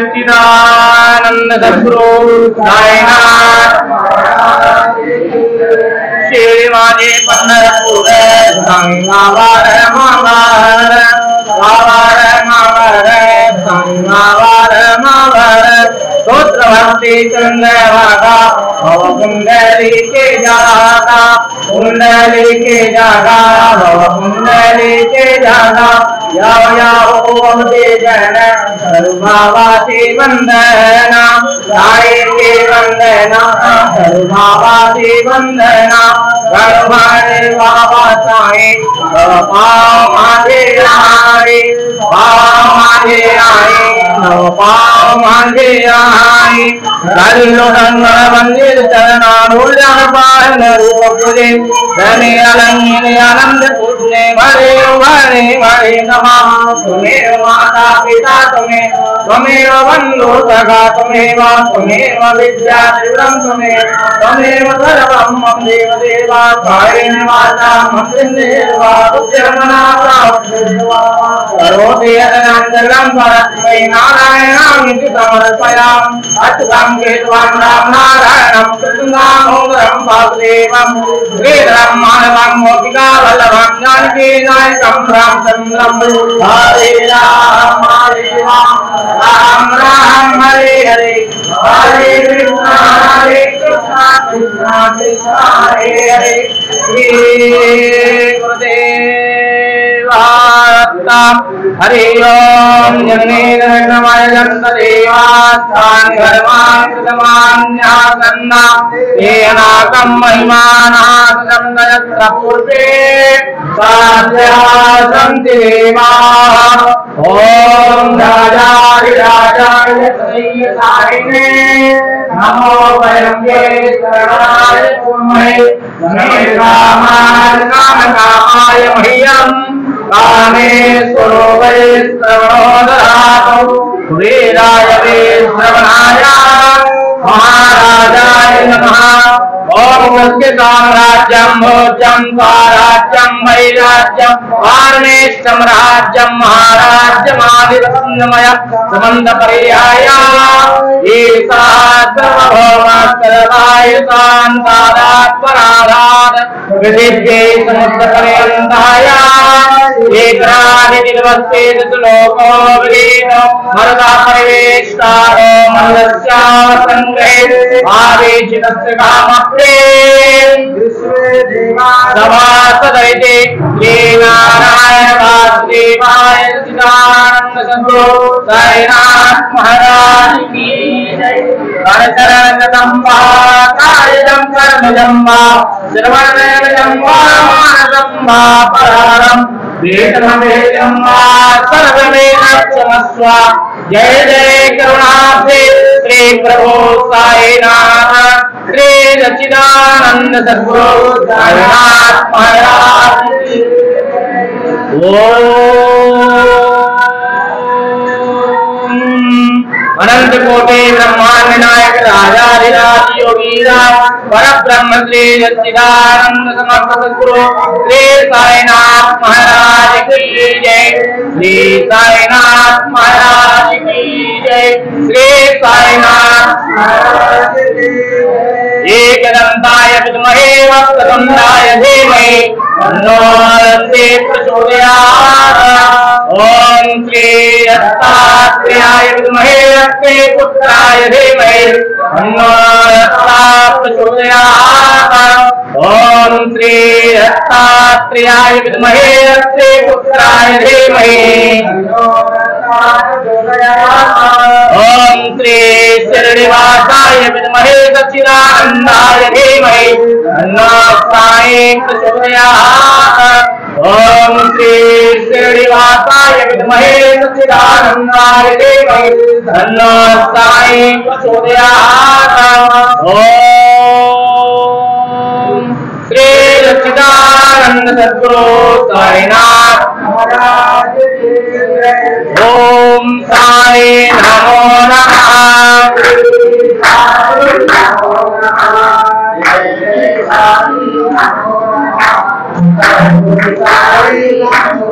सच्चिदानंद सद्गुरु साईनाथ श्री माझे पंढरपूर संगावार मावार वावार मावार संगावार मावार स्तोत्र भक्ति चंद्रभागा भव कुंडली के जागा कुंडली के जागा भव कुंडली के जागा याव याव अवधे जन सर्वभावासी वंदना साई के वंदना सर्वभावासी वंदना गणमाने बाबा साई पाव मांगे आई पाव मांगे आई पाव मांगे आई कल्लो गंगा मंदिर चरणारूढ़ पावन रूप पूजे धने अलंगिने आनंद पूजने भरे भरे भरे नमः तुम्हें माता पिता तुम्हें बंधु सखा तुम्हें विद्या शिवरम तुम्हें सर्वम मम देव देवा कायेन वाचा मंदिर देवा उद्यमना करोति यदनंदनं परस्मै नारायणामिति समर्पयामि अच्युतं केशवं राम नारायणं कृष्णदामोदरं वासुदेवं श्रीधरं माधवं गोपिका वल्लभं जानकी नायकं रामचन्द्रं हरे राम राम राम हरे हरे हरे कृष्ण कृष्ण कृष्ण हरे हरे श्री गुरुदेव हरि ओम जन्मे नमः जन्तदेवास्थान धर्मान्यमान्यासन्ना येनाकं महिमानासं यत्र पूर्वे साध्यासन्ति देवाः ओम राजाधिराजाय श्रीसायिने नमो वयंगे शरणाय कुर्महे मे कामाय मह्यम् कामेश्वरो वै श्रवणोदरातो वीराय वै श्रवणाय महाराजाय नमः ओम उसके साम्राज्यम भोज्यम स्वाराज्यम वैराज्यम पारमेष्टम राज्यम महाराज्यम आदिवसन्नमय समन्द पर्याय ईसा सर्वभौमास्तरवाय शान्तादात्मनादात् विधिभ्ये समुद्र पर्यन्ताय एकरादिनिर्वस्तेत लोको विलीनो मरदा परिवेष्टारो मन्दस्यावसङ्ग्रहे आवेशितस्य कामप्रे सभासदैते ये नारायण वासुदेवाय सच्चिदानन्द सद्गुरु साईनाथ महाराज की जय करचरणगतं वा कार्यं कर्मजं वा श्रवणनयनं वा मानसं वा परारम् वेदमवेदं वा सर्ववेदक्षमस्व जय जय करुणाब्धे श्री प्रभु साईनाथ श्री सच्चिदानंद सद्गुरु साईनाथ महाराज अनंत कोटि ब्रह्मांड नायक राजाधिराज योगीराज परब्रह्म श्री सच्चिदानंद समर्थ सद्गुरु श्री साईनाथ महाराज की जय श्री साईनाथ महाराज की जय श्री साईनाथ महाराज की एकदंताय विद्महे वक्रतुंडाय धीमहि तन्नो दन्ति प्रचोदयात् ओम श्री दत्तात्रेयाय विद्महे अग्निपुत्राय धीमहि तन्नो दत्ताः प्रचोदयात् ओम श्री दत्तात्रेयाय विद्महे अग्निपुत्राय धीमहि तन्नो दत्ताः प्रचोदयात् ओम श्री श्रीनिवासाय विद्महे सच्चिदानंदाय धीमहि तन्नो साई प्रचोदयात् ओम श्री श्रीनिवासाय विद्महे सच्चिदानंदाय धीमहि तन्नो साई प्रचोदयात् ओम श्री सच्चिदानंद सद्गुरु साईनाथ महाराज की जय ओम साई नमो नमः साई नमो नमः